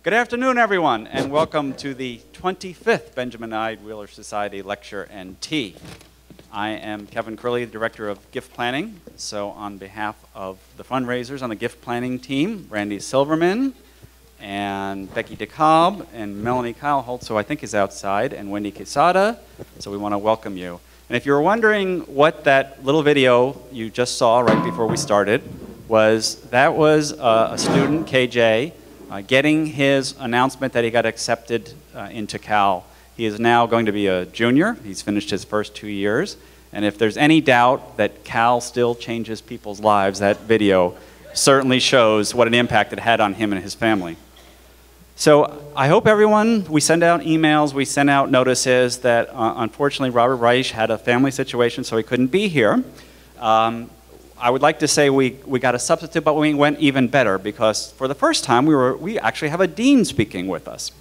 Good afternoon, everyone, and welcome to the 25th Benjamin I. Wheeler Society Lecture and Tea. I am Kevin Curley, the Director of Gift Planning. So on behalf of the fundraisers on the gift planning team, Randy Silverman, and Becky DeKalb, and Melanie Kyle-Holtz, who I think is outside, and Wendy Quesada, so we want to welcome you. And if you were wondering what that little video you just saw right before we started was, that was a student, KJ, getting his announcement that he got accepted into Cal. He is now going to be a junior. He's finished his first 2 years. And if there's any doubt that Cal still changes people's lives, that video certainly shows what an impact it had on him and his family. So I hope everyone, we send out emails, we send out notices that unfortunately Robert Reich had a family situation, so he couldn't be here. I would like to say we got a substitute, but we went even better because for the first time we actually have a dean speaking with us.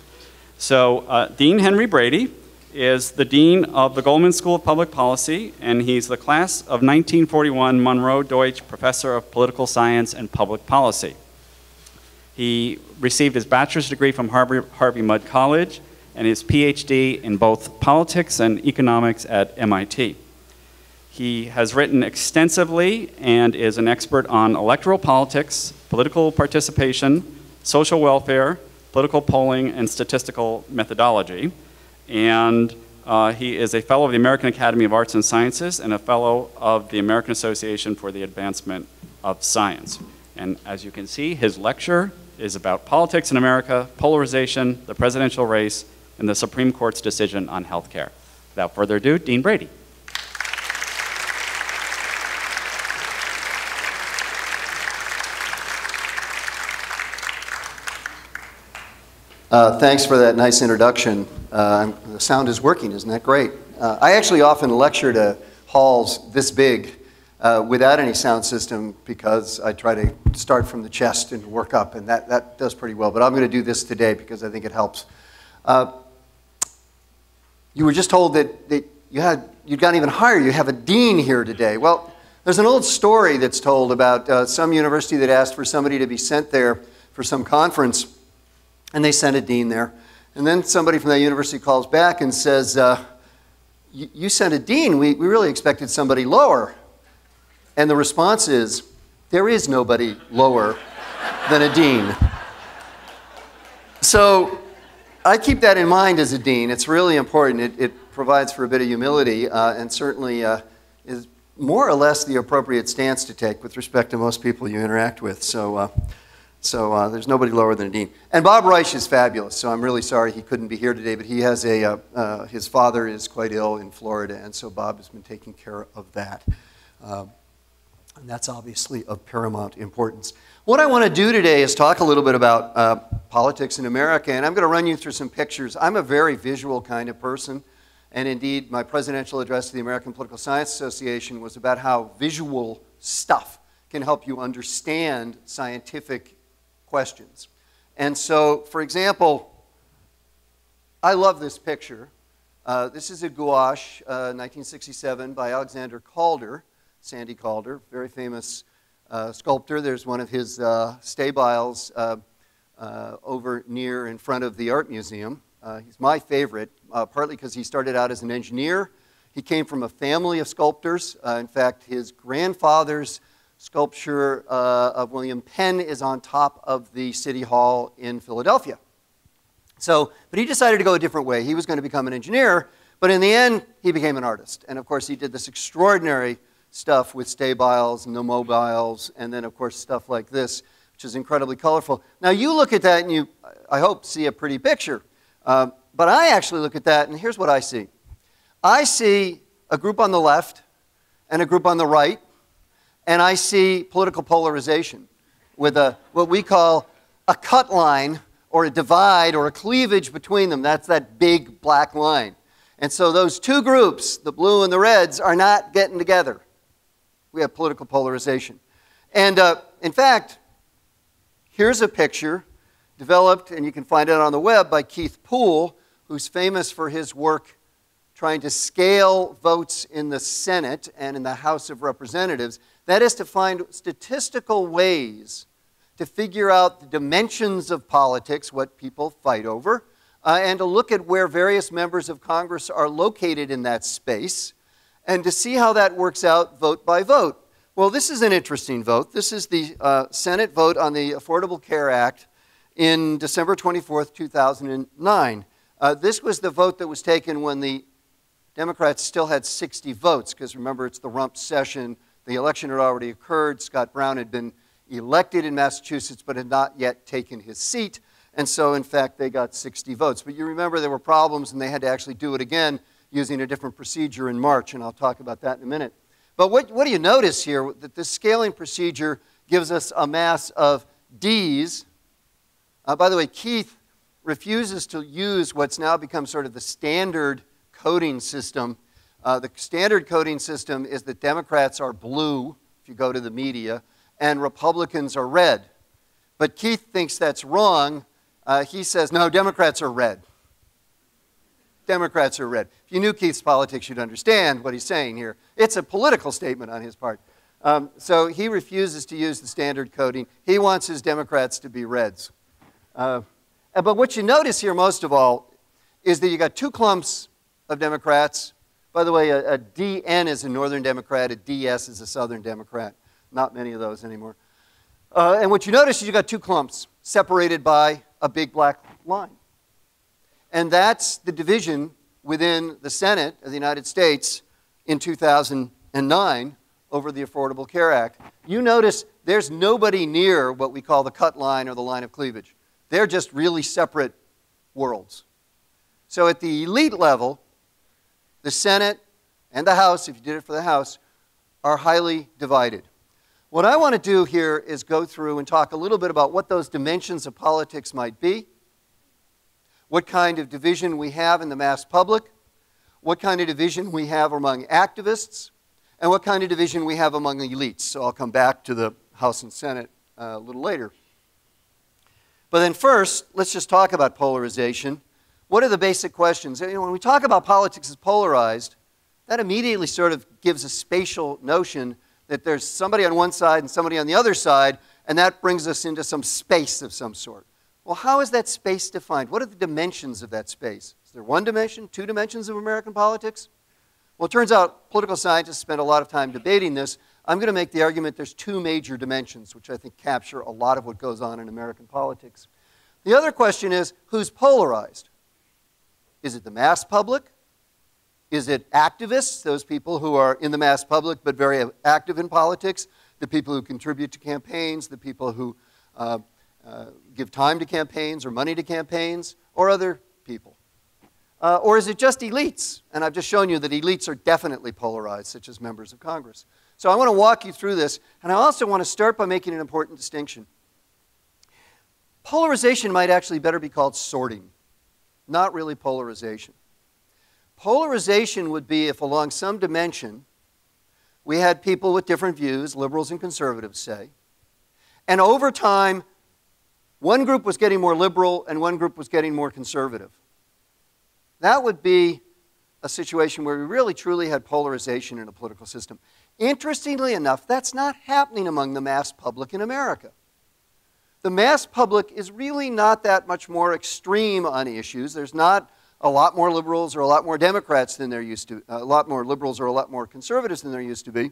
So Dean Henry Brady is the dean of the Goldman School of Public Policy, and he's the class of 1941 Monroe Deutsch Professor of Political Science and Public Policy. He received his bachelor's degree from Harvey Mudd College and his PhD in both politics and economics at MIT. He has written extensively and is an expert on electoral politics, political participation, social welfare, political polling, and statistical methodology. And he is a fellow of the American Academy of Arts and Sciences and a fellow of the American Association for the Advancement of Science. And as you can see, his lecture is about politics in America, polarization, the presidential race, and the Supreme Court's decision on health care. Without further ado, Dean Brady. Thanks for that nice introduction. The sound is working, isn't that great? I actually often lecture to halls this big without any sound system because I try to start from the chest and work up, and that does pretty well. But I'm going to do this today because I think it helps. You were just told that you'd gone even higher. You have a dean here today. Well, there's an old story that's told about some university that asked for somebody to be sent there for some conference, and they sent a dean there. And then somebody from that university calls back and says, you sent a dean. We really expected somebody lower. And the response is, there is nobody lower than a dean. So I keep that in mind as a dean. It's really important. It provides for a bit of humility and certainly is more or less the appropriate stance to take with respect to most people you interact with. So there's nobody lower than a dean. And Bob Reich is fabulous, so I'm really sorry he couldn't be here today, but he has his father is quite ill in Florida, and so Bob has been taking care of that. And that's obviously of paramount importance. What I want to do today is talk a little bit about politics in America, and I'm going to run you through some pictures. I'm a very visual kind of person, and indeed my presidential address to the American Political Science Association was about how visual stuff can help you understand scientific questions. And so, for example, I love this picture. This is a gouache, 1967, by Alexander Calder, Sandy Calder, very famous sculptor. There's one of his stabiles over near in front of the Art Museum. He's my favorite, partly because he started out as an engineer. He came from a family of sculptors. In fact, his grandfather's sculpture of William Penn is on top of the City Hall in Philadelphia. But he decided to go a different way. He was going to become an engineer, but in the end, he became an artist. And of course, he did this extraordinary stuff with stabiles and the mobiles, and then of course stuff like this, which is incredibly colorful. Now you look at that and you, I hope, see a pretty picture. But I actually look at that and here's what I see. I see a group on the left and a group on the right, and I see political polarization with what we call a cut line or a divide or a cleavage between them. That's that big black line. And so those two groups, the blue and the reds, are not getting together. We have political polarization. And in fact, here's a picture developed, and you can find it on the web, by Keith Poole, who's famous for his work trying to scale votes in the Senate and in the House of Representatives. That is to find statistical ways to figure out the dimensions of politics, what people fight over, and to look at where various members of Congress are located in that space, and to see how that works out vote by vote. Well, this is an interesting vote. This is the Senate vote on the Affordable Care Act in December 24th, 2009. This was the vote that was taken when the Democrats still had 60 votes, because remember, it's the rump session. The election had already occurred. Scott Brown had been elected in Massachusetts, but had not yet taken his seat. And so, in fact, they got 60 votes. But you remember there were problems, and they had to actually do it again using a different procedure in March, and I'll talk about that in a minute. But what do you notice here? That this scaling procedure gives us a mass of Ds. By the way, Keith refuses to use what's now become sort of the standard coding system. The standard coding system is that Democrats are blue, if you go to the media, and Republicans are red. But Keith thinks that's wrong. He says, no, Democrats are red. Democrats are red. If you knew Keith's politics, you'd understand what he's saying here. It's a political statement on his part. So he refuses to use the standard coding. He wants his Democrats to be reds. But what you notice here most of all is that you got two clumps of Democrats. By the way, a DN is a Northern Democrat, a DS is a Southern Democrat. Not many of those anymore. And what you notice is you got two clumps separated by a big black line. And that's the division within the Senate of the United States in 2009 over the Affordable Care Act. You notice there's nobody near what we call the cut line or the line of cleavage. They're just really separate worlds. So at the elite level, the Senate and the House, if you did it for the House, are highly divided. What I want to do here is go through and talk a little bit about what those dimensions of politics might be, what kind of division we have in the mass public, what kind of division we have among activists, and what kind of division we have among the elites. So I'll come back to the House and Senate a little later. But then first, let's just talk about polarization. What are the basic questions? You know, when we talk about politics as polarized, that immediately sort of gives a spatial notion that there's somebody on one side and somebody on the other side, and that brings us into some space of some sort. Well, how is that space defined? What are the dimensions of that space? Is there one dimension, two dimensions of American politics? Well, it turns out political scientists spend a lot of time debating this. I'm going to make the argument there's two major dimensions, which I think capture a lot of what goes on in American politics. The other question is, who's polarized? Is it the mass public? Is it activists, those people who are in the mass public but very active in politics, the people who contribute to campaigns, the people who give time to campaigns or money to campaigns, or other people? Or is it just elites? And I've just shown you that elites are definitely polarized, such as members of Congress. So I want to walk you through this, and I also want to start by making an important distinction. Polarization might actually better be called sorting, not really polarization. Polarization would be if along some dimension we had people with different views, liberals and conservatives say, and over time one group was getting more liberal and one group was getting more conservative. That would be a situation where we really truly had polarization in a political system. Interestingly enough, that's not happening among the mass public in America. The mass public is really not that much more extreme on issues. There's not a lot more liberals or a lot more Democrats than there used to, a lot more liberals or a lot more conservatives than there used to be.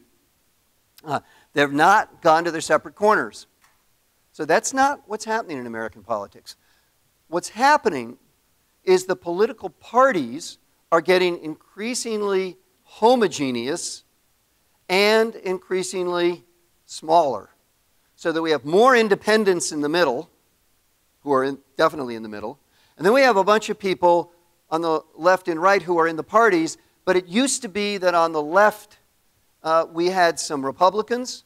They've not gone to their separate corners. So that's not what's happening in American politics. What's happening is the political parties are getting increasingly homogeneous and increasingly smaller, so that we have more independents in the middle, who are definitely in the middle, and then we have a bunch of people on the left and right who are in the parties, but it used to be that on the left we had some Republicans,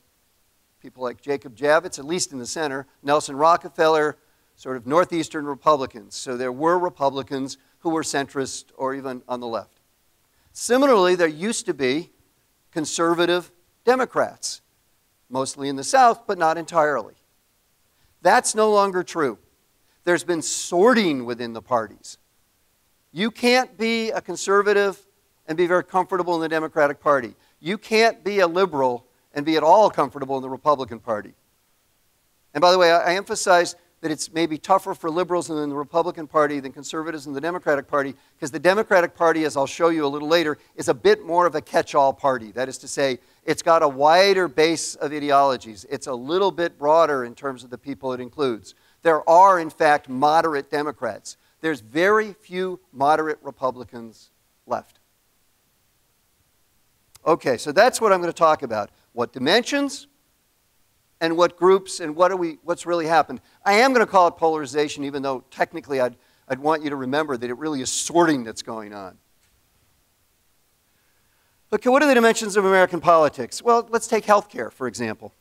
people like Jacob Javits, at least in the center, Nelson Rockefeller, sort of northeastern Republicans. So there were Republicans who were centrist or even on the left. Similarly, there used to be conservative Democrats, mostly in the South, but not entirely. That's no longer true. There's been sorting within the parties. You can't be a conservative and be very comfortable in the Democratic Party. You can't be a liberal and be at all comfortable in the Republican Party. And by the way, I emphasize that it's maybe tougher for liberals in the Republican Party than conservatives in the Democratic Party, because the Democratic Party, as I'll show you a little later, is a bit more of a catch-all party. That is to say, it's got a wider base of ideologies. It's a little bit broader in terms of the people it includes. There are, in fact, moderate Democrats. There's very few moderate Republicans left. Okay, so that's what I'm going to talk about. What dimensions and what groups and what's really happened. I am going to call it polarization, even though technically I'd want you to remember that it really is sorting that's going on. Okay, what are the dimensions of American politics? Well, let's take healthcare, for example.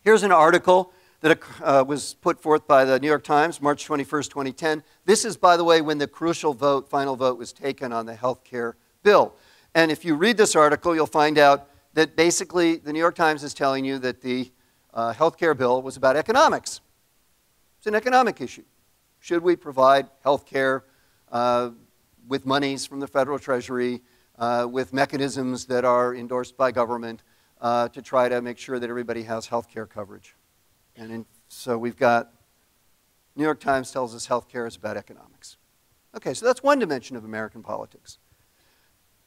Here's an article that was put forth by the New York Times, March 21st, 2010. This is, by the way, when the crucial vote, final vote, was taken on the healthcare bill. And if you read this article, you'll find out that basically the New York Times is telling you that the healthcare bill was about economics. It's an economic issue. Should we provide healthcare with monies from the federal treasury, with mechanisms that are endorsed by government to try to make sure that everybody has healthcare coverage? And so we've got, New York Times tells us healthcare is about economics. Okay, so that's one dimension of American politics.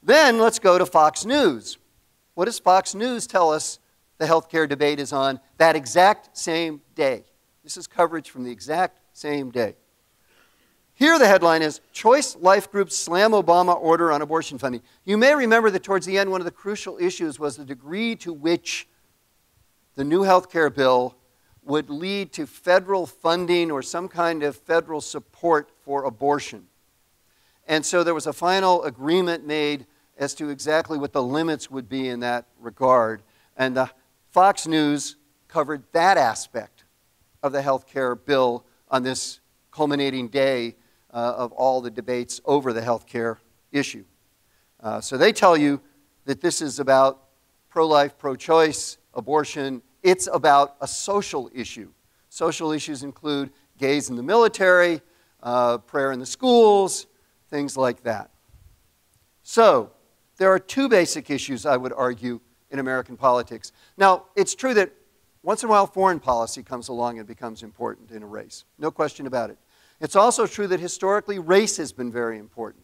Then let's go to Fox News. What does Fox News tell us the healthcare debate is on that exact same day? This is coverage from the exact same day. Here the headline is, Choice Life Groups Slam Obama Order on Abortion Funding. You may remember that towards the end, one of the crucial issues was the degree to which the new healthcare bill would lead to federal funding or some kind of federal support for abortion. And so there was a final agreement made as to exactly what the limits would be in that regard. And Fox News covered that aspect of the health care bill on this culminating day of all the debates over the health care issue. So they tell you that this is about pro-life, pro-choice, abortion. It's about a social issue. Social issues include gays in the military, prayer in the schools, things like that. So there are two basic issues, I would argue, in American politics. Now, it's true that once in a while foreign policy comes along and becomes important in a race. No question about it. It's also true that historically race has been very important.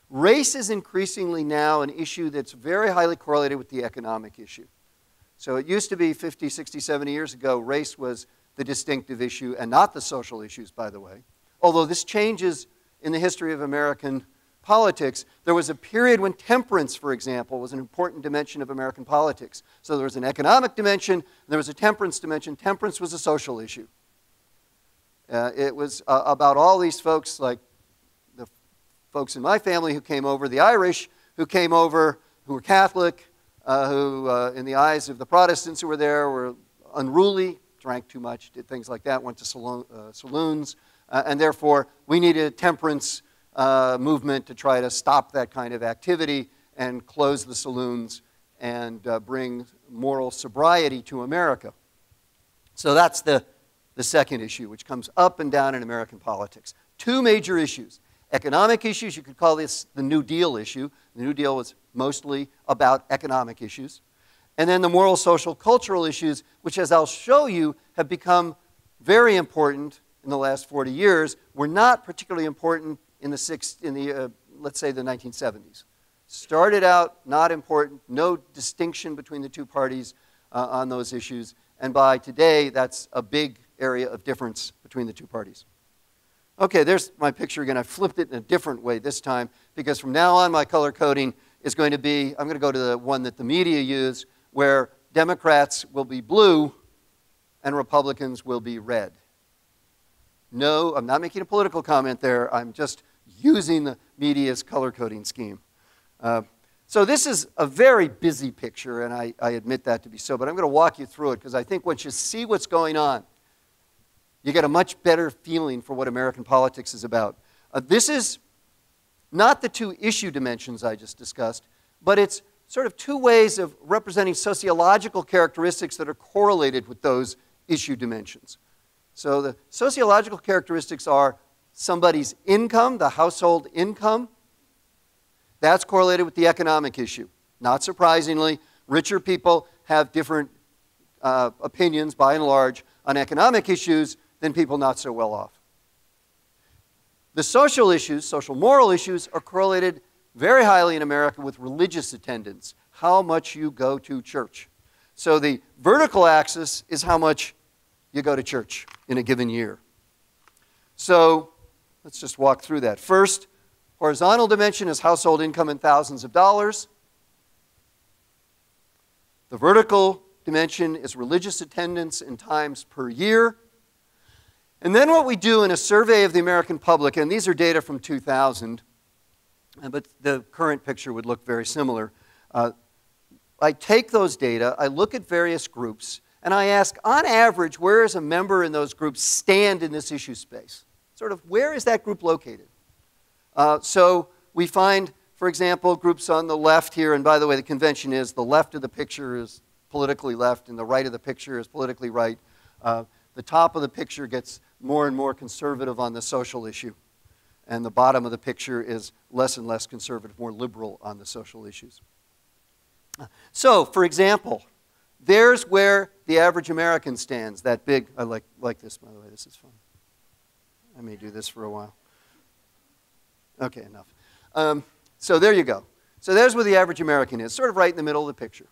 Race is increasingly now an issue that's very highly correlated with the economic issue. So it used to be 50, 60, 70 years ago, race was the distinctive issue and not the social issues, by the way. Although this changes in the history of American politics. There was a period when temperance, for example, was an important dimension of American politics. So there was an economic dimension, and there was a temperance dimension. Temperance was a social issue. It was about all these folks, like the folks in my family who came over, the Irish who came over, who were Catholic, who, in the eyes of the Protestants who were there, were unruly, drank too much, did things like that, went to saloons, and therefore we needed a temperance movement to try to stop that kind of activity and close the saloons and bring moral sobriety to America. So that's the second issue, which comes up and down in American politics. Two major issues. Economic issues, you could call this the New Deal issue. The New Deal was mostly about economic issues. And then the moral, social, cultural issues, which, as I'll show you, have become very important in the last 40 years, were not particularly important in the let's say, the 1970s. Started out not important, no distinction between the two parties on those issues. And by today, that's a big area of difference between the two parties. Okay, there's my picture again. I flipped it in a different way this time because from now on, my color coding is going to be, I'm going to go to the one that the media use, where Democrats will be blue and Republicans will be red. No, I'm not making a political comment there. I'm just using the media's color coding scheme. So this is a very busy picture, and I admit that to be so, but I'm going to walk you through it because I think once you see what's going on, you get a much better feeling for what American politics is about. This is not the two issue dimensions I just discussed, but it's sort of two ways of representing sociological characteristics that are correlated with those issue dimensions. So the sociological characteristics are somebody's income, the household income. That's correlated with the economic issue. Not surprisingly, richer people have different opinions, by and large, on economic issues than people not so well off. The social issues, social moral issues, are correlated very highly in America with religious attendance, how much you go to church. So the vertical axis is how much you go to church in a given year. So let's just walk through that. First, horizontal dimension is household income in thousands of dollars. The vertical dimension is religious attendance in times per year. And then what we do in a survey of the American public, and these are data from 2000, but the current picture would look very similar. I take those data, I look at various groups, and I ask, on average, where does a member in those groups stand in this issue space? Sort of, where is that group located? So we find, for example, groups on the left here, and by the way, the convention is the left of the picture is politically left, and the right of the picture is politically right. The top of the picture gets more and more conservative on the social issue, and the bottom of the picture is less and less conservative, more liberal on the social issues. So, for example, there's where the average American stands, that big, I like this, by the way, this is fun. I may do this for a while. Okay, enough. So there you go. So there's where the average American is, sort of right in the middle of the picture.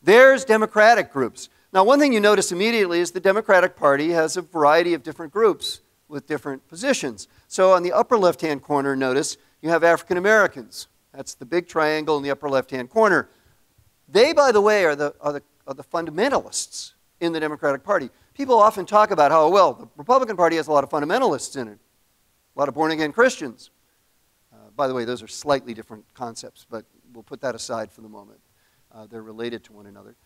There's Democratic groups. Now, one thing you notice immediately is the Democratic Party has a variety of different groups with different positions. So on the upper left-hand corner, notice you have African Americans. That's the big triangle in the upper left-hand corner. They, by the way, are the fundamentalists in the Democratic Party. People often talk about how, well, the Republican Party has a lot of fundamentalists in it, a lot of born-again Christians. By the way, those are slightly different concepts, but we'll put that aside for the moment. They're related to one another.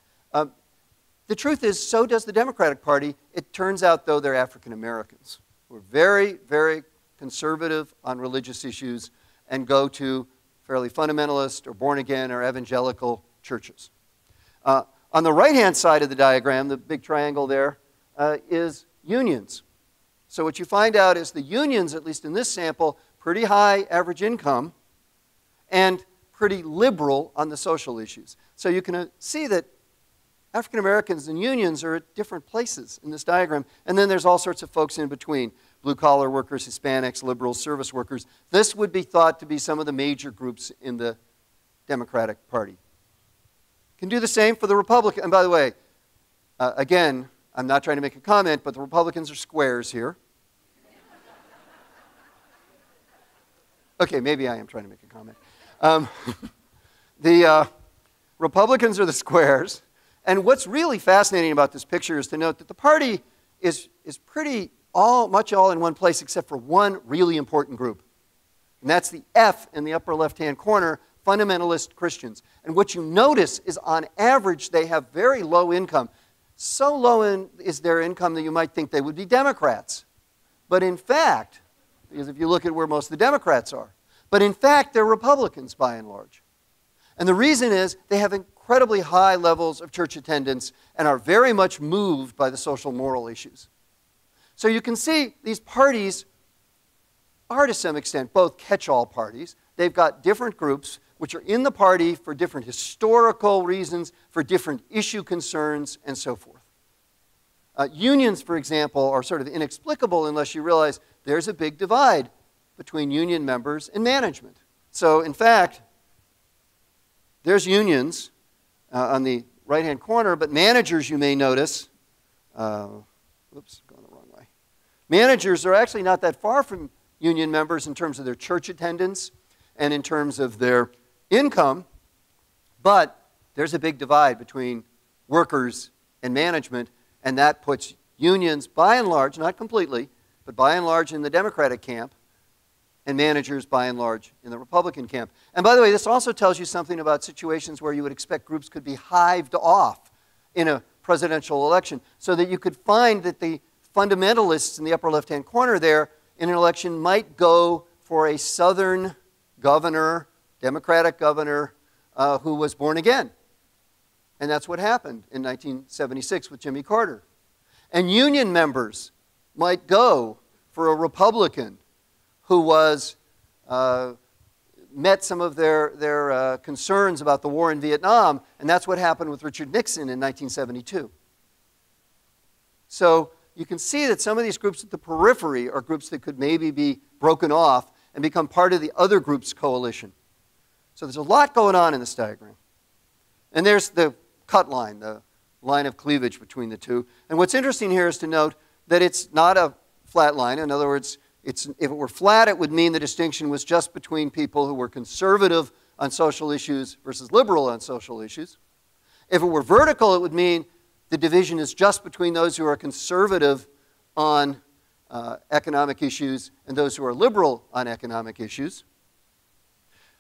The truth is, so does the Democratic Party. It turns out, though, they're African Americans. We're very, very conservative on religious issues and go to fairly fundamentalist or born-again or evangelical churches. On the right-hand side of the diagram, the big triangle there, is unions. So what you find out is the unions, at least in this sample, pretty high average income and pretty liberal on the social issues. So you can see that African Americans and unions are at different places in this diagram. And then there's all sorts of folks in between. Blue-collar workers, Hispanics, liberals, service workers. This would be thought to be some of the major groups in the Democratic Party. Can do the same for the Republican. And by the way, again, I'm not trying to make a comment, but the Republicans are squares here. Okay, maybe I am trying to make a comment. The Republicans are the squares. And what's really fascinating about this picture is to note that the party is pretty much all in one place except for one really important group. And that's the F in the upper left-hand corner, fundamentalist Christians. And what you notice is on average they have very low income. So low is their income that you might think they would be Democrats. But in fact, because if you look at where most of the Democrats are, but in fact they're Republicans by and large. And the reason is they have incredibly high levels of church attendance and are very much moved by the social moral issues. So you can see these parties are to some extent both catch-all parties. They've got different groups which are in the party for different historical reasons, for different issue concerns, and so forth. Unions, for example, are sort of inexplicable unless you realize there's a big divide between union members and management. So in fact, there's unions on the right-hand corner, but managers, you may notice, oops, going the wrong way. Managers are actually not that far from union members in terms of their church attendance and in terms of their income, but there's a big divide between workers and management, and that puts unions, by and large, not completely, but by and large in the Democratic camp, and managers, by and large, in the Republican camp. And by the way, this also tells you something about situations where you would expect groups could be hived off in a presidential election, so that you could find that the fundamentalists in the upper left-hand corner there in an election might go for a Southern governor, Democratic governor, who was born again. And that's what happened in 1976 with Jimmy Carter. And union members might go for a Republican who was, met some of their concerns about the war in Vietnam, and that's what happened with Richard Nixon in 1972. So you can see that some of these groups at the periphery are groups that could maybe be broken off and become part of the other group's coalition. So there's a lot going on in this diagram. And there's the cut line, the line of cleavage between the two. And what's interesting here is to note that it's not a flat line. In other words, if it were flat, it would mean the distinction was just between people who were conservative on social issues versus liberal on social issues. If it were vertical, it would mean the division is just between those who are conservative on economic issues and those who are liberal on economic issues.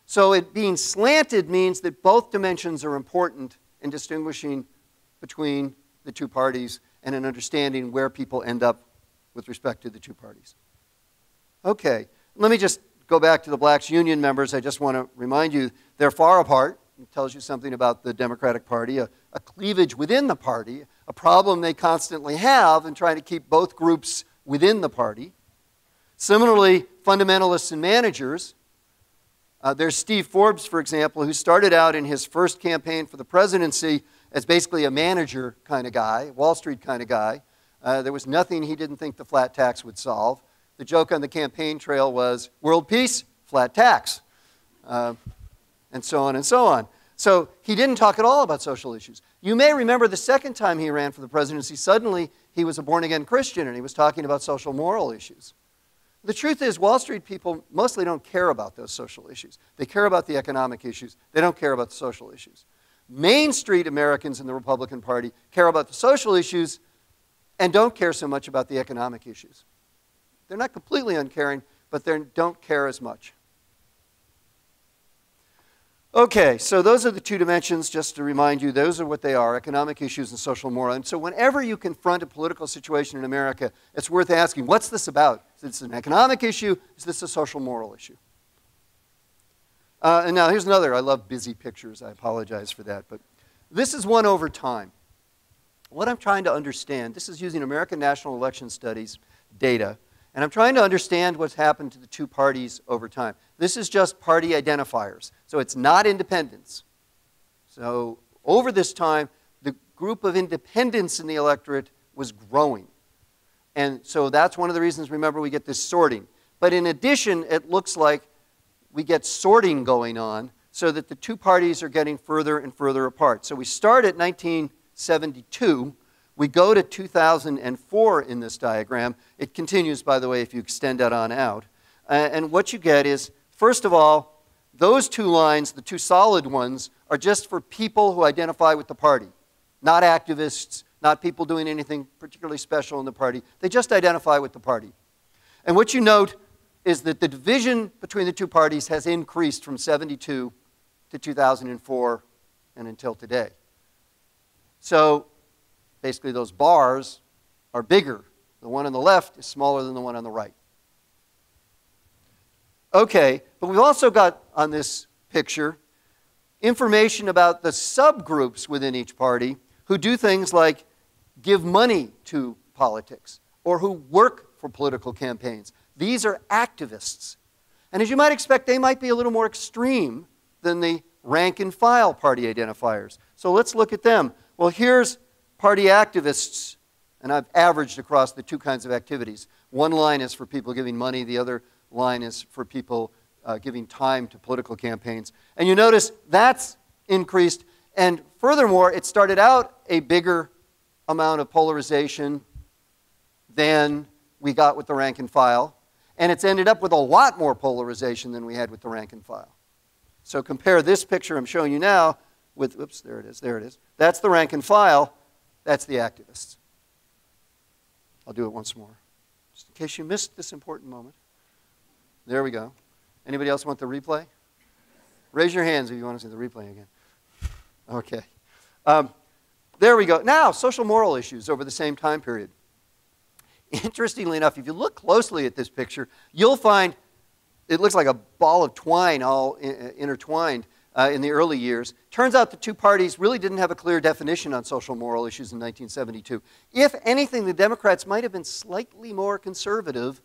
So it being slanted means that both dimensions are important in distinguishing between the two parties and in understanding where people end up with respect to the two parties. Okay, let me just go back to the Blacks Union members. I just want to remind you they're far apart. It tells you something about the Democratic Party, a cleavage within the party, a problem they constantly have in trying to keep both groups within the party. Similarly, fundamentalists and managers. There's Steve Forbes, for example, who started out in his first campaign for the presidency as basically a manager kind of guy, Wall Street kind of guy. There was nothing he didn't think the flat tax would solve. The joke on the campaign trail was, world peace, flat tax, and so on and so on. So he didn't talk at all about social issues. You may remember the second time he ran for the presidency, suddenly he was a born-again Christian and he was talking about social moral issues. The truth is, Wall Street people mostly don't care about those social issues. They care about the economic issues. They don't care about the social issues. Main Street Americans in the Republican Party care about the social issues and don't care so much about the economic issues. They're not completely uncaring, but they don't care as much. Okay, so those are the two dimensions, just to remind you, those are what they are, economic issues and social moral. And so whenever you confront a political situation in America, it's worth asking, what's this about? Is this an economic issue? Is this a social moral issue? And now here's another. I love busy pictures. I apologize for that. But this is one over time. What I'm trying to understand, this is using American National Election Studies data, and I'm trying to understand what's happened to the two parties over time. This is just party identifiers, so it's not independents. So over this time, the group of independents in the electorate was growing. And so that's one of the reasons, remember, we get this sorting. But in addition, it looks like we get sorting going on so that the two parties are getting further and further apart. So we start at 1972. We go to 2004 in this diagram. It continues, by the way, if you extend that on out. And what you get is, first of all, those two lines, the two solid ones, are just for people who identify with the party, not activists, not people doing anything particularly special in the party. They just identify with the party. And what you note is that the division between the two parties has increased from 72 to 2004 and until today. So basically those bars are bigger. The one on the left is smaller than the one on the right. Okay, but we've also got on this picture information about the subgroups within each party who do things like give money to politics or who work for political campaigns. These are activists. And as you might expect, they might be a little more extreme than the rank and file party identifiers. So let's look at them. Well, here's party activists, and I've averaged across the two kinds of activities. One line is for people giving money, the other line is for people giving time to political campaigns. And you notice that's increased, and furthermore, it started out a bigger amount of polarization than we got with the rank and file, and it's ended up with a lot more polarization than we had with the rank and file. So compare this picture I'm showing you now with, oops, there it is. That's the rank and file. That's the activists. I'll do it once more, just in case you missed this important moment. There we go. Anybody else want the replay? Raise your hands if you want to see the replay again. Okay. There we go. Now, social moral issues over the same time period. Interestingly enough, if you look closely at this picture, you'll find it looks like a ball of twine all intertwined in the early years. Turns out the two parties really didn't have a clear definition on social moral issues in 1972. If anything, the Democrats might have been slightly more conservative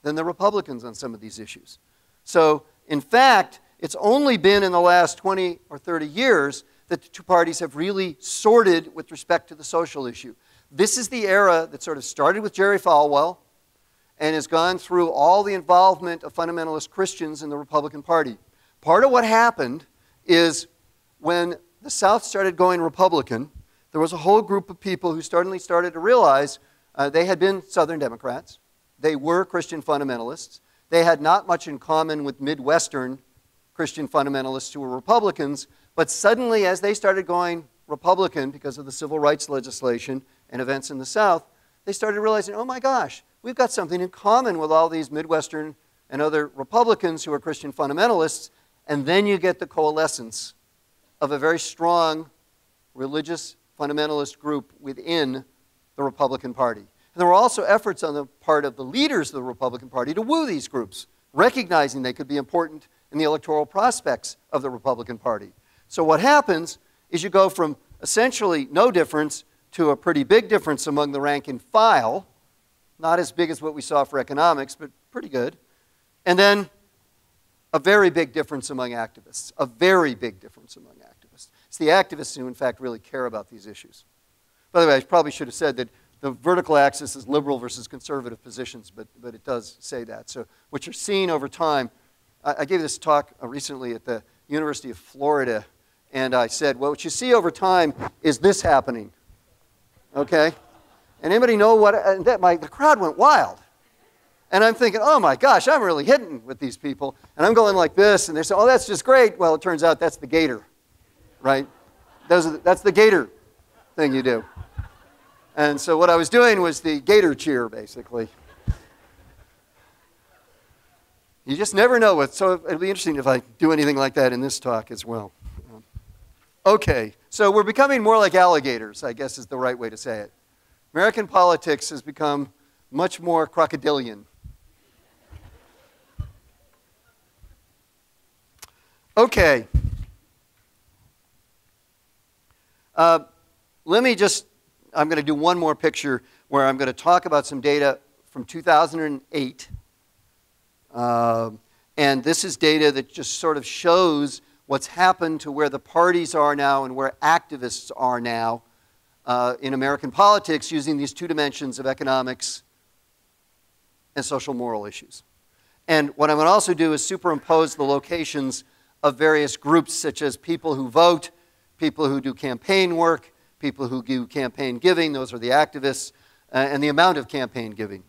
than the Republicans on some of these issues. So, in fact, it's only been in the last 20 or 30 years that the two parties have really sorted with respect to the social issue. This is the era that sort of started with Jerry Falwell and has gone through all the involvement of fundamentalist Christians in the Republican Party. Part of what happened is when the South started going Republican, there was a whole group of people who suddenly started to realize they had been Southern Democrats. They were Christian fundamentalists. They had not much in common with Midwestern Christian fundamentalists who were Republicans, but suddenly as they started going Republican because of the civil rights legislation and events in the South, they started realizing, oh my gosh, we've got something in common with all these Midwestern and other Republicans who are Christian fundamentalists, and then you get the coalescence of a very strong religious fundamentalist group within the Republican Party. And there were also efforts on the part of the leaders of the Republican Party to woo these groups, recognizing they could be important in the electoral prospects of the Republican Party. So what happens is you go from essentially no difference to a pretty big difference among the rank and file, not as big as what we saw for economics, but pretty good. And then a very big difference among activists, a very big difference among activists. It's the activists who, in fact, really care about these issues. By the way, I probably should have said that the vertical axis is liberal versus conservative positions, but it does say that. So what you're seeing over time, I gave this talk recently at the University of Florida, and I said, well, what you see over time is this happening, okay? And anybody know what, the crowd went wild. And I'm thinking, oh my gosh, I'm really hitting with these people. And I'm going like this, and they say, oh, that's just great. Well, it turns out that's the gator, right? That's the gator thing you do. And so what I was doing was the gator cheer, basically. You just never know what, so it'll be interesting if I do anything like that in this talk as well. Okay, so we're becoming more like alligators, I guess is the right way to say it. American politics has become much more crocodilian. Okay. Let me just, I'm going to do one more picture where I'm going to talk about some data from 2008. And this is data that just sort of shows what's happened to where the parties are now and where activists are now in American politics using these two dimensions of economics and social moral issues. And what I'm going to also do is superimpose the locations of various groups, such as people who vote, people who do campaign work, people who do campaign giving, those are the activists, and the amount of campaign giving.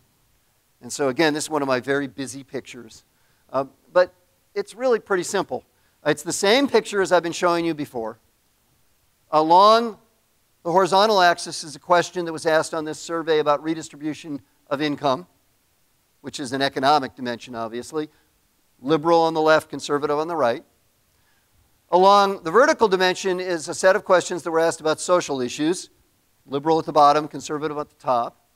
And so again, this is one of my very busy pictures. But it's really pretty simple. It's the same picture as I've been showing you before. Along the horizontal axis is a question that was asked on this survey about redistribution of income, which is an economic dimension, obviously. Liberal on the left, conservative on the right. Along the vertical dimension is a set of questions that were asked about social issues. Liberal at the bottom, conservative at the top.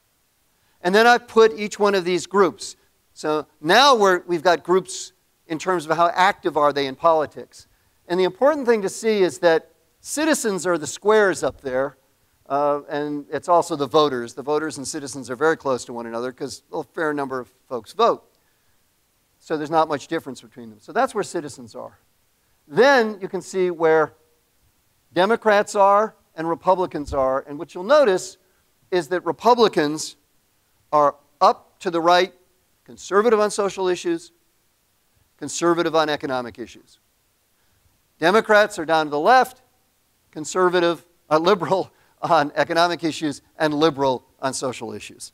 And then I've put each one of these groups. So now we've got groups in terms of how active are they in politics. And the important thing to see is that citizens are the squares up there, and it's also the voters. The voters and citizens are very close to one another because a fair number of folks vote. So there's not much difference between them. So that's where citizens are. Then you can see where Democrats are and Republicans are. And what you'll notice is that Republicans are up to the right, conservative on social issues, conservative on economic issues. Democrats are down to the left, conservative, liberal on economic issues, and liberal on social issues.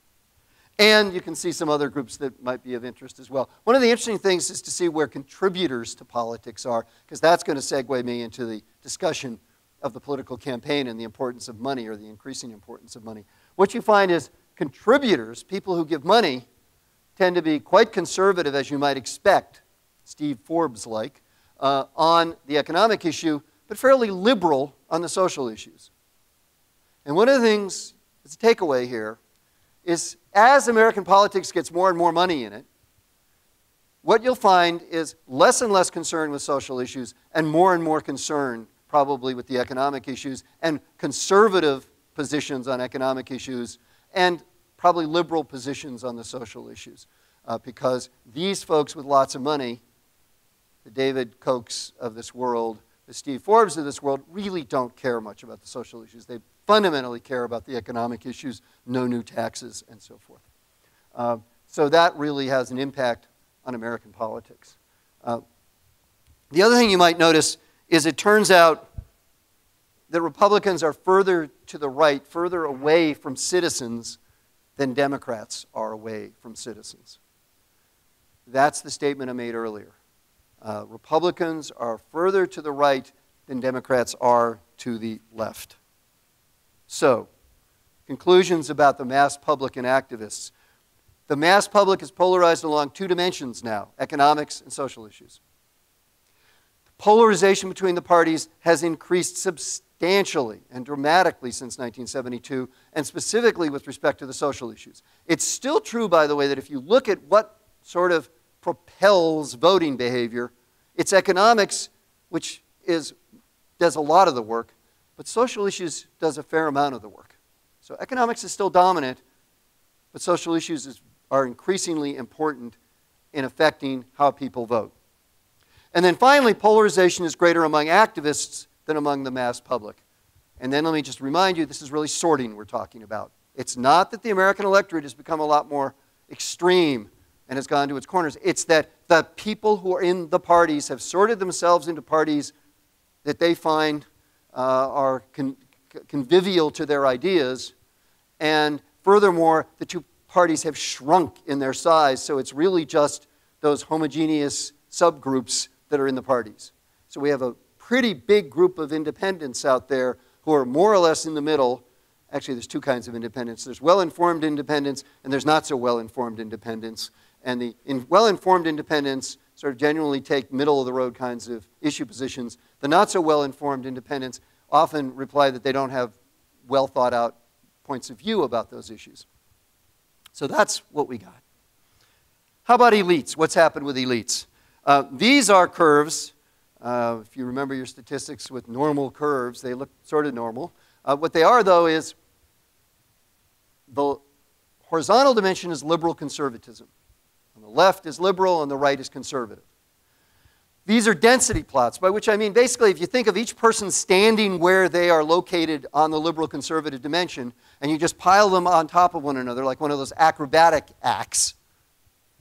And you can see some other groups that might be of interest as well. One of the interesting things is to see where contributors to politics are, because that's going to segue me into the discussion of the political campaign and the importance of money, or the increasing importance of money. What you find is contributors, people who give money, tend to be quite conservative, as you might expect, Steve Forbes-like, on the economic issue, but fairly liberal on the social issues. And one of the things that's a takeaway here is as American politics gets more and more money in it, what you'll find is less and less concern with social issues and more concern probably with the economic issues, and conservative positions on economic issues, and probably liberal positions on the social issues. Because these folks with lots of money, the David Kochs of this world, the Steve Forbes of this world, really don't care much about the social issues. They fundamentally care about the economic issues, no new taxes, and so forth. So that really has an impact on American politics. The other thing you might notice is it turns out that Republicans are further to the right, further away from citizens than Democrats are away from citizens. That's the statement I made earlier. Republicans are further to the right than Democrats are to the left. So, conclusions about the mass public and activists. The mass public is polarized along two dimensions now, economics and social issues. Polarization between the parties has increased substantially and dramatically since 1972, and specifically with respect to the social issues. It's still true, by the way, that if you look at what sort of propels voting behavior, it's economics, which does a lot of the work, but social issues does a fair amount of the work. So economics is still dominant, but social issues are increasingly important in affecting how people vote. And then finally, polarization is greater among activists than among the mass public. And then let me just remind you, this is really sorting we're talking about. It's not that the American electorate has become a lot more extreme and has gone to its corners. It's that the people who are in the parties have sorted themselves into parties that they find are convivial to their ideas. And furthermore, the two parties have shrunk in their size, so it's really just those homogeneous subgroups that are in the parties. So we have a pretty big group of independents out there who are more or less in the middle. Actually, there's two kinds of independents. There's well-informed independents, and there's not so well-informed independents. And the well-informed independents sort of genuinely take middle-of-the-road kinds of issue positions. The not-so-well-informed independents often reply that they don't have well-thought-out points of view about those issues. So that's what we got. How about elites? What's happened with elites? These are curves. If you remember your statistics with normal curves, they look sort of normal. What they are, though, is the horizontal dimension is liberal conservatism. On the left is liberal, on the right is conservative. These are density plots, by which I mean basically if you think of each person standing where they are located on the liberal conservative dimension, and you just pile them on top of one another like one of those acrobatic acts.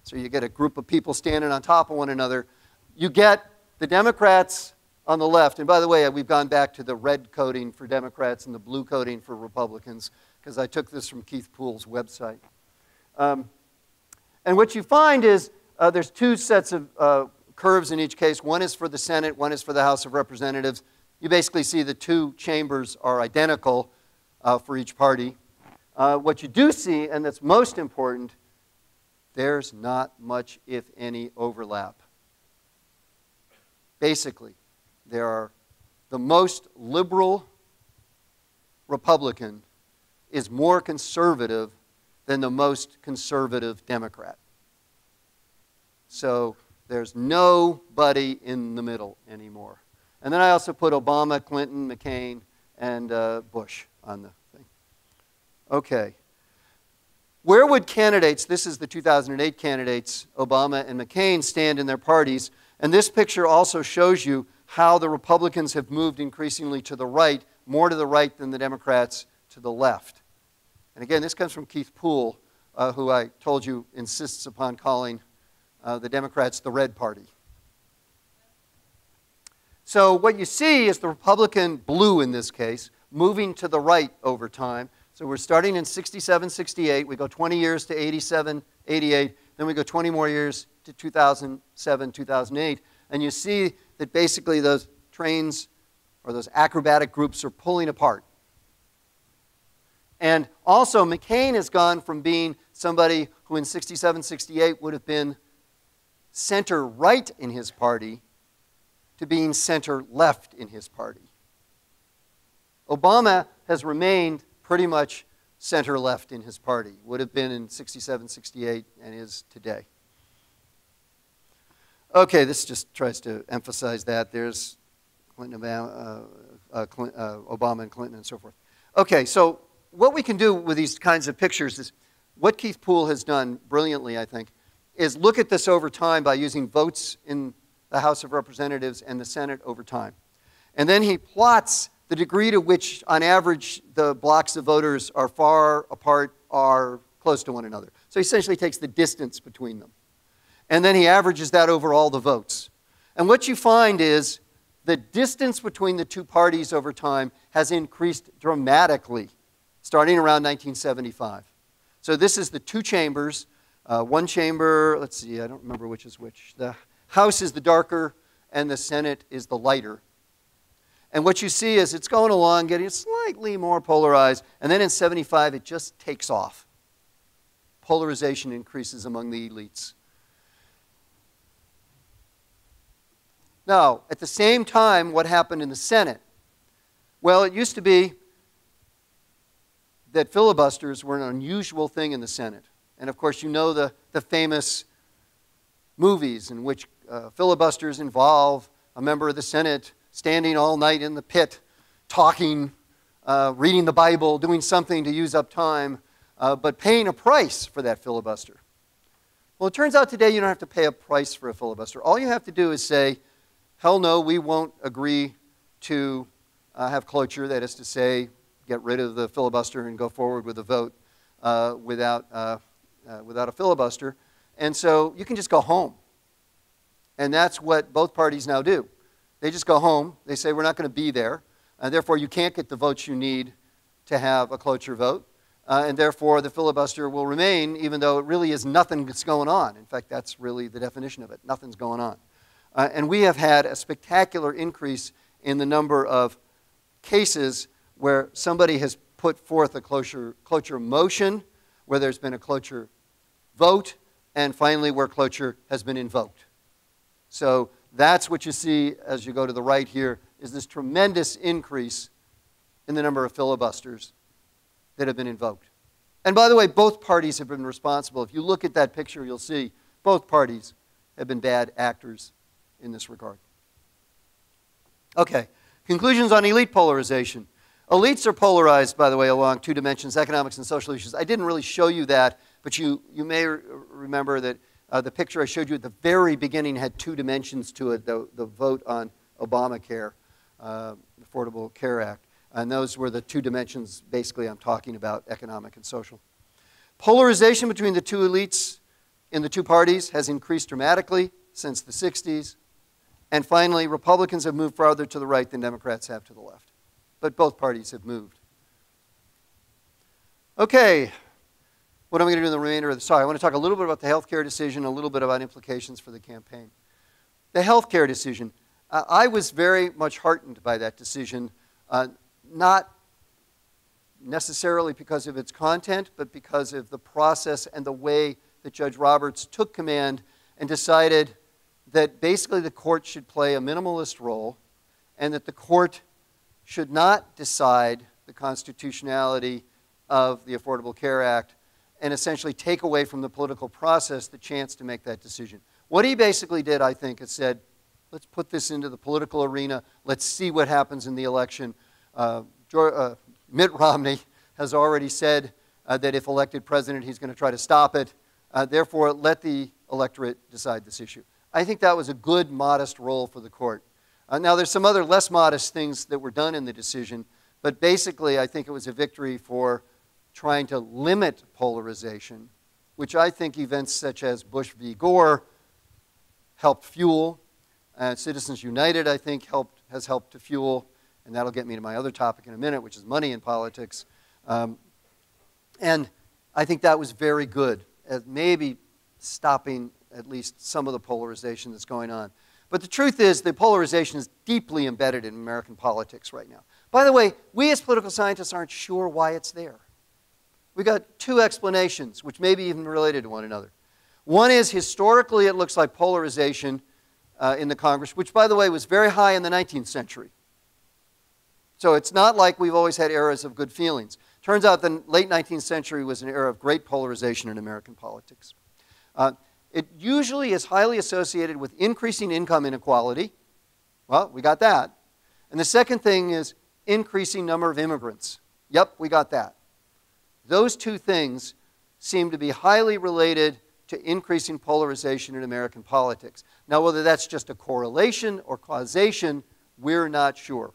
So you get a group of people standing on top of one another. You get the Democrats on the left. And by the way, we've gone back to the red coding for Democrats and the blue coding for Republicans, because I took this from Keith Poole's website. And what you find is there's two sets of curves in each case. One is for the Senate, one is for the House of Representatives. You basically see the two chambers are identical for each party. What you do see, and that's most important, there's not much, if any, overlap. Basically, the most liberal Republican is more conservative than the most conservative Democrat. So there's nobody in the middle anymore. And then I also put Obama, Clinton, McCain, and Bush on the thing. Okay. Where would candidates, this is the 2008 candidates, Obama and McCain, stand in their parties? And this picture also shows you how the Republicans have moved increasingly to the right, more to the right than the Democrats to the left. And again, this comes from Keith Poole, who I told you insists upon calling the Democrats the red party. So what you see is the Republican blue in this case moving to the right over time. So we're starting in 67, 68. We go 20 years to 87, 88. Then we go 20 more years to 2007, 2008. And you see that basically those trains or those acrobatic groups are pulling apart. And also McCain has gone from being somebody who in 67, 68 would have been center-right in his party to being center-left in his party. Obama has remained pretty much center-left in his party. Would have been in 67, 68, and is today. Okay, this just tries to emphasize that. There's Clinton, Obama and Clinton and so forth. Okay, so what we can do with these kinds of pictures is, what Keith Poole has done brilliantly, I think, is look at this over time by using votes in the House of Representatives and the Senate over time. And then he plots the degree to which, on average, the blocks of voters are far apart are close to one another. So he essentially takes the distance between them. And then he averages that over all the votes. And what you find is the distance between the two parties over time has increased dramatically, starting around 1975. So this is the two chambers. One chamber, let's see, I don't remember which is which. The House is the darker, and the Senate is the lighter. And what you see is it's going along, getting slightly more polarized, and then in 75 it just takes off. Polarization increases among the elites. Now, at the same time, what happened in the Senate? Well, it used to be that filibusters were an unusual thing in the Senate. And of course, you know the famous movies in which filibusters involve a member of the Senate standing all night in the pit, talking, reading the Bible, doing something to use up time, but paying a price for that filibuster. Well, it turns out today you don't have to pay a price for a filibuster. All you have to do is say, hell no, we won't agree to have cloture, that is to say, get rid of the filibuster and go forward with a vote without a filibuster. And so you can just go home. And that's what both parties now do. They just go home. They say, we're not going to be there. Therefore, you can't get the votes you need to have a cloture vote. And therefore, the filibuster will remain, even though it really is nothing that's going on. In fact, that's really the definition of it. Nothing's going on. And we have had a spectacular increase in the number of cases where somebody has put forth a cloture motion, where there's been a cloture vote, and finally where cloture has been invoked. So that's what you see as you go to the right here, is this tremendous increase in the number of filibusters that have been invoked. And by the way, both parties have been responsible. If you look at that picture, you'll see both parties have been bad actors in this regard. Okay, conclusions on elite polarization. Elites are polarized, by the way, along two dimensions, economics and social issues. I didn't really show you that, but you may remember that the picture I showed you at the very beginning had two dimensions to it, the vote on Obamacare, Affordable Care Act. And those were the two dimensions, basically, I'm talking about, economic and social. Polarization between the two elites in the two parties has increased dramatically since the 60s. And finally, Republicans have moved farther to the right than Democrats have to the left. But both parties have moved. Okay, what am I going to do in the remainder of the talk? I want to talk a little bit about the health care decision, a little bit about implications for the campaign. The health care decision. I was very much heartened by that decision, not necessarily because of its content, but because of the process and the way that Judge Roberts took command and decided that basically the court should play a minimalist role and that the court should not decide the constitutionality of the Affordable Care Act and essentially take away from the political process the chance to make that decision. What he basically did, I think, is said, let's put this into the political arena. Let's see what happens in the election. Mitt Romney has already said that if elected president, he's going to try to stop it. Therefore, let the electorate decide this issue. I think that was a good, modest role for the court. Now, there's some other less modest things that were done in the decision, but basically, I think it was a victory for trying to limit polarization, which I think events such as Bush v. Gore helped fuel. Citizens United, I think, has helped to fuel, and that'll get me to my other topic in a minute, which is money in politics. And I think that was very good at maybe stopping at least some of the polarization that's going on. But the truth is, the polarization is deeply embedded in American politics right now. By the way, we as political scientists aren't sure why it's there. We got two explanations, which may be even related to one another. One is, historically, it looks like polarization in the Congress, which, by the way, was very high in the 19th century. So it's not like we've always had eras of good feelings. Turns out the late 19th century was an era of great polarization in American politics. It usually is highly associated with increasing income inequality. Well, we got that. And the second thing is increasing number of immigrants. Yep, we got that. Those two things seem to be highly related to increasing polarization in American politics. Now, whether that's just a correlation or causation, we're not sure.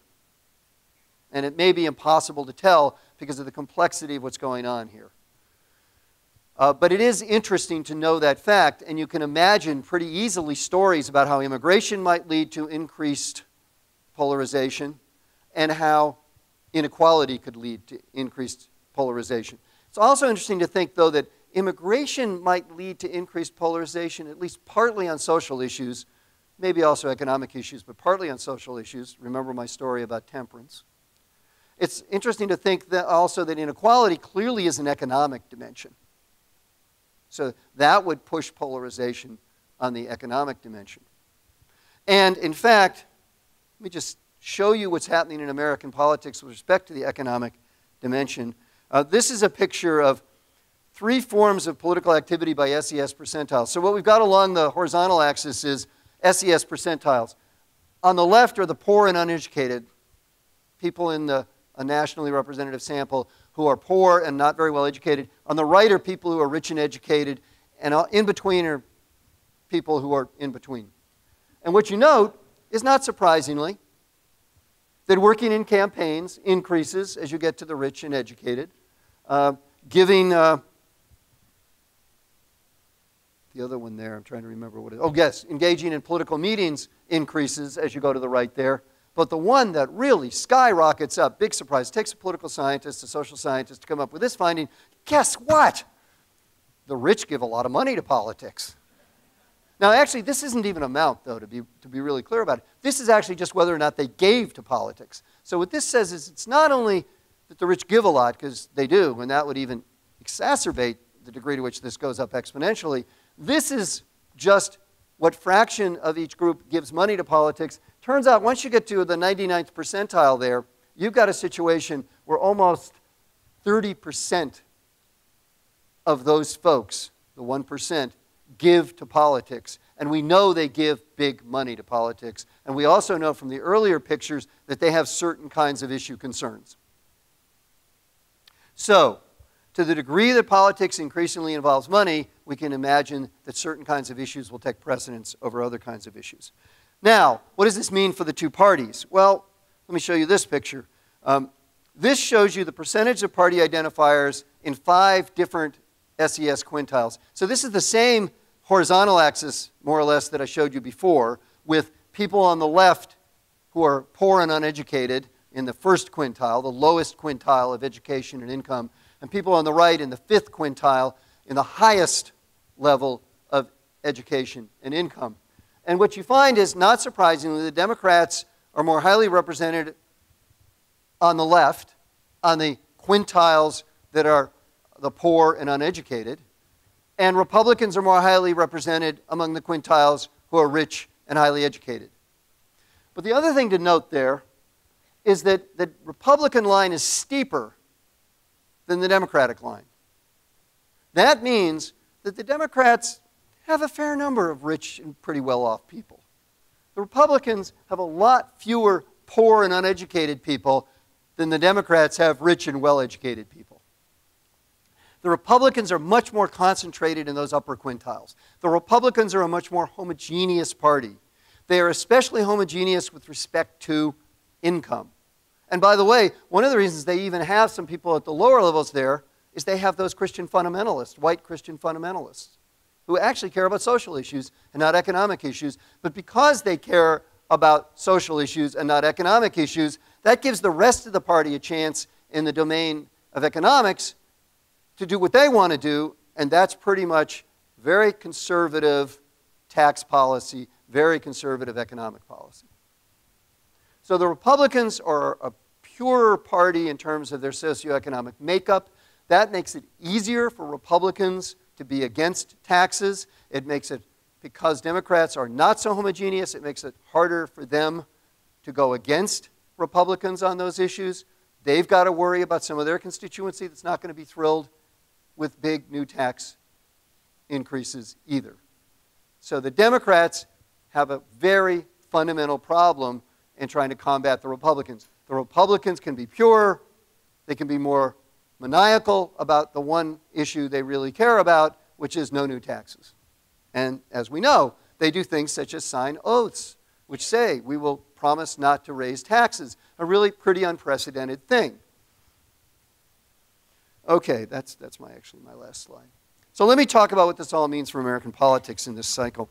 And it may be impossible to tell because of the complexity of what's going on here. But it is interesting to know that fact, and you can imagine pretty easily stories about how immigration might lead to increased polarization and how inequality could lead to increased polarization. It's also interesting to think, though, that immigration might lead to increased polarization, at least partly on social issues, maybe also economic issues, but partly on social issues. Remember my story about temperance. It's interesting to think that also that inequality clearly is an economic dimension. So that would push polarization on the economic dimension. And in fact, let me just show you what's happening in American politics with respect to the economic dimension. This is a picture of 3 forms of political activity by SES percentiles. So what we've got along the horizontal axis is SES percentiles. On the left are the poor and uneducated, people in a nationally representative sample who are poor and not very well educated. On the right are people who are rich and educated, and in between are people who are in between. And what you note is, not surprisingly, that working in campaigns increases as you get to the rich and educated. Giving, the other one there, I'm trying to remember what it is. Oh, yes, engaging in political meetings increases as you go to the right there. But the one that really skyrockets up, big surprise, takes a political scientist, a social scientist to come up with this finding. Guess what? The rich give a lot of money to politics. Now, actually, this isn't even amount, though, to be really clear about it. This is actually just whether or not they gave to politics. So what this says is it's not only that the rich give a lot, because they do, and that would even exacerbate the degree to which this goes up exponentially. This is just what fraction of each group gives money to politics. Turns out once you get to the 99th percentile there, you've got a situation where almost 30% of those folks, the 1%, give to politics. And we know they give big money to politics. And we also know from the earlier pictures that they have certain kinds of issue concerns. So, to the degree that politics increasingly involves money, we can imagine that certain kinds of issues will take precedence over other kinds of issues. Now, what does this mean for the two parties? Well, let me show you this picture. This shows you the percentage of party identifiers in 5 different SES quintiles. So this is the same horizontal axis, more or less, that I showed you before, with people on the left who are poor and uneducated in the first quintile, the lowest quintile of education and income, and people on the right in the 5th quintile in the highest level of education and income. And what you find is, not surprisingly, the Democrats are more highly represented on the left, on the quintiles that are the poor and uneducated, and Republicans are more highly represented among the quintiles who are rich and highly educated. But the other thing to note there is that the Republican line is steeper than the Democratic line. That means that the Democrats have a fair number of rich and pretty well-off people. The Republicans have a lot fewer poor and uneducated people than the Democrats have rich and well-educated people. The Republicans are much more concentrated in those upper quintiles. The Republicans are a much more homogeneous party. They are especially homogeneous with respect to income. And by the way, one of the reasons they even have some people at the lower levels there is they have those Christian fundamentalists, white Christian fundamentalists, who actually care about social issues and not economic issues. But because they care about social issues and not economic issues, that gives the rest of the party a chance in the domain of economics to do what they want to do, and that's pretty much very conservative tax policy, very conservative economic policy. So the Republicans are a purer party in terms of their socioeconomic makeup. That makes it easier for Republicans to be against taxes. It makes it, because Democrats are not so homogeneous, it makes it harder for them to go against Republicans on those issues. They've got to worry about some of their constituency that's not going to be thrilled with big new tax increases either. So the Democrats have a very fundamental problem in trying to combat the Republicans. The Republicans can be pure, they can be more maniacal about the one issue they really care about, which is no new taxes. And as we know, they do things such as sign oaths which say we will promise not to raise taxes. A really pretty unprecedented thing. Okay, that's actually my last slide. So let me talk about what this all means for American politics in this cycle.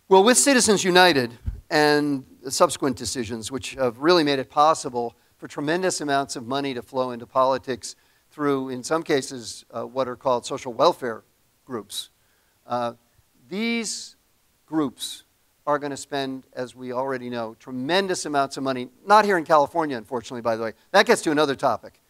Well, with Citizens United and the subsequent decisions, which have really made it possible for tremendous amounts of money to flow into politics through, in some cases, what are called social welfare groups. These groups are going to spend, as we already know, tremendous amounts of money. Not here in California, unfortunately, by the way. That gets to another topic,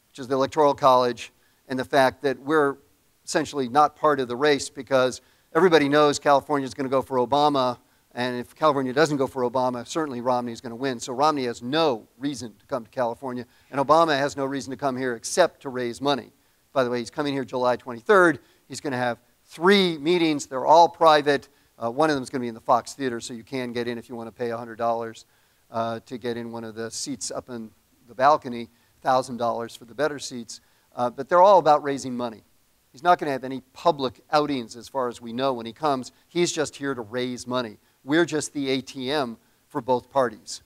which is the Electoral College and the fact that we're essentially not part of the race because everybody knows California is going to go for Obama, and if California doesn't go for Obama, certainly Romney is going to win. So Romney has no reason to come to California, and Obama has no reason to come here except to raise money. By the way, he's coming here July 23rd. He's going to have 3 meetings. They're all private. One of them is going to be in the Fox Theater, so you can get in if you want to pay $100 to get in one of the seats up in the balcony, $1,000 for the better seats. But they're all about raising money. He's not going to have any public outings as far as we know when he comes. He's just here to raise money. We're just the ATM for both parties.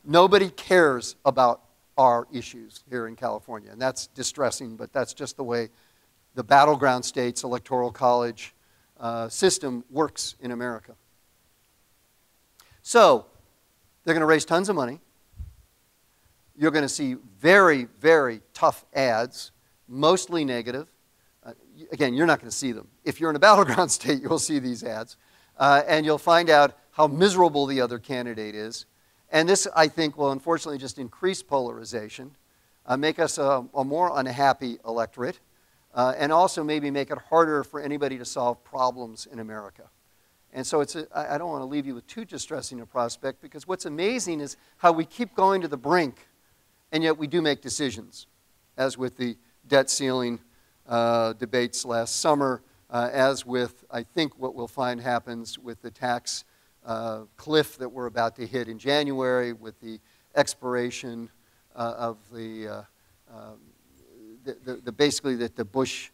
Nobody cares about our issues here in California, and that's distressing, but that's just the way the battleground states electoral college system works in America. So they're going to raise tons of money. You're going to see very, very tough ads, mostly negative. Again, you're not going to see them. If you're in a battleground state, you'll see these ads. And you'll find out how miserable the other candidate is. And this, I think, will unfortunately just increase polarization, make us a more unhappy electorate, and also maybe make it harder for anybody to solve problems in America. And so I don't want to leave you with too distressing a prospect, because what's amazing is how we keep going to the brink, and yet we do make decisions, as with the debt ceiling debates last summer, as with, I think, what we'll find happens with the tax cliff that we're about to hit in January, with the expiration of basically that the Bush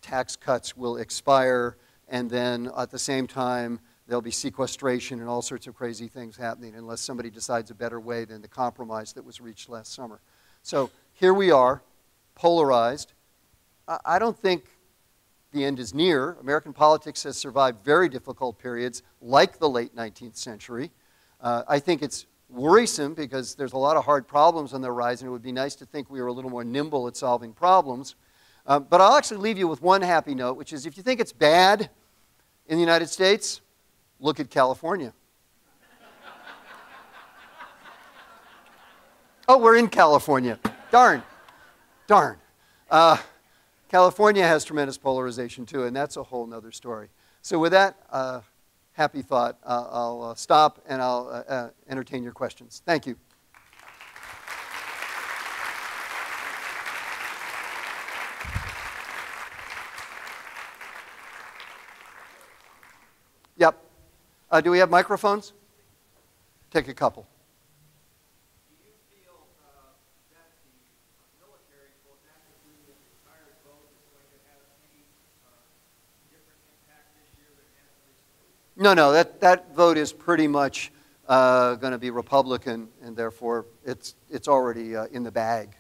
tax cuts will expire, and then at the same time there'll be sequestration and all sorts of crazy things happening unless somebody decides a better way than the compromise that was reached last summer. So here we are, polarized. I don't think the end is near. American politics has survived very difficult periods like the late 19th century. I think it's worrisome because there's a lot of hard problems on the horizon. It would be nice to think we were a little more nimble at solving problems. But I'll actually leave you with one happy note, which is if you think it's bad in the United States, look at California. Oh, we're in California. Darn. California has tremendous polarization too, and that's a whole other story. So with that happy thought, I'll stop and I'll entertain your questions. Thank you. Yep. Do we have microphones? Take a couple. No, that vote is pretty much going to be Republican, and therefore it's already in the bag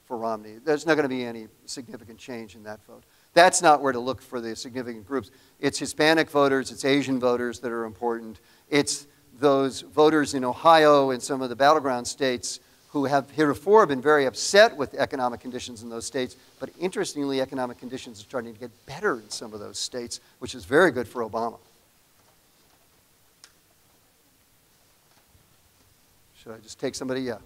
for Romney. There's not going to be any significant change in that vote. That's not where to look for the significant groups. It's Hispanic voters, it's Asian voters that are important. It's those voters in Ohio and some of the battleground states who have heretofore been very upset with economic conditions in those states, but interestingly, economic conditions are starting to get better in some of those states, which is very good for Obama. Should I just take somebody? Yeah.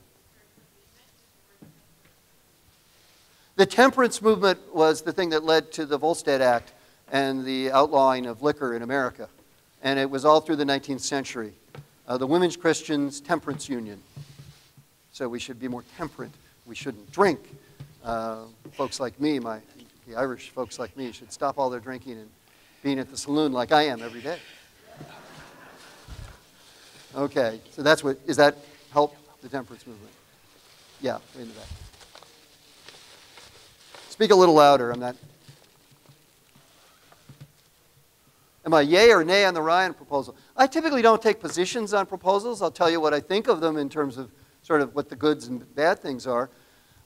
The temperance movement was the thing that led to the Volstead Act and the outlawing of liquor in America. And it was all through the 19th century. The Women's Christians Temperance Union. So we should be more temperate. We shouldn't drink. Folks like me, the Irish folks like me, should stop all their drinking and being at the saloon like I am every day. Okay, so that's what, is that help the temperance movement? Yeah, way in the back. Speak a little louder. I'm not. Am I yay or nay on the Ryan proposal? I typically don't take positions on proposals. I'll tell you what I think of them in terms of sort of what the goods and bad things are.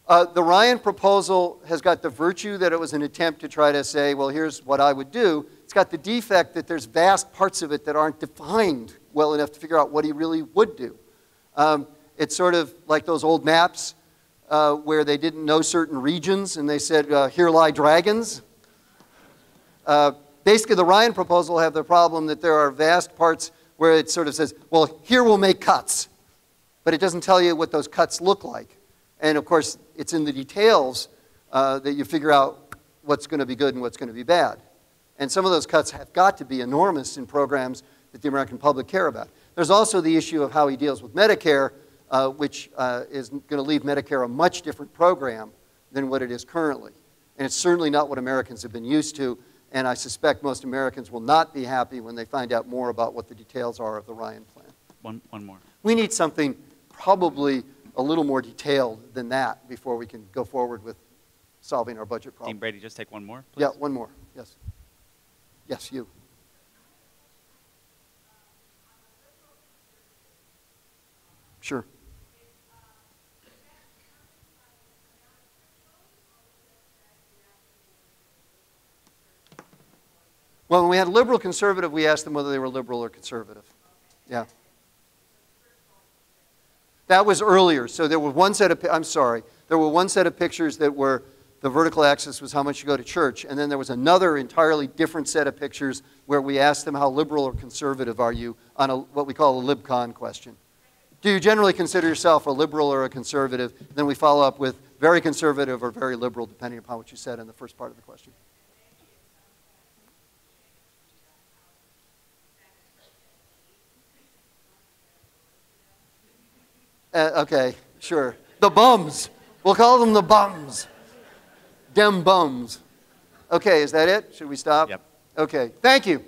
The Ryan proposal has got the virtue that it was an attempt to try to say, well, here's what I would do. It's got the defect that there's vast parts of it that aren't defined well enough to figure out what he really would do. It's sort of like those old maps where they didn't know certain regions and they said, here lie dragons. Basically, the Ryan proposal have the problem that there are vast parts where it sort of says, well, here we'll make cuts. But it doesn't tell you what those cuts look like. And of course, it's in the details that you figure out what's going to be good and what's going to be bad. And some of those cuts have got to be enormous in programs that the American public care about. There's also the issue of how he deals with Medicare, which is going to leave Medicare a much different program than what it is currently. And it's certainly not what Americans have been used to. And I suspect most Americans will not be happy when they find out more about what the details are of the Ryan plan. One more. We need something probably a little more detailed than that before we can go forward with solving our budget problem. Dean Brady, just take one more, please. Yeah, one more. Yes. Yes, you. Sure. Well, when we had liberal conservative, we asked them whether they were liberal or conservative. Yeah. That was earlier. So there were one set of, I'm sorry, there were one set of pictures that were, the vertical axis was how much you go to church. And then there was another entirely different set of pictures where we asked them how liberal or conservative are you on what we call a LibCon question. Do you generally consider yourself a liberal or a conservative? Then we follow up with very conservative or very liberal, depending upon what you said in the first part of the question. Okay, sure. The bums. We'll call them the bums. Dem bums. Okay, is that it? Should we stop? Yep. Okay, thank you.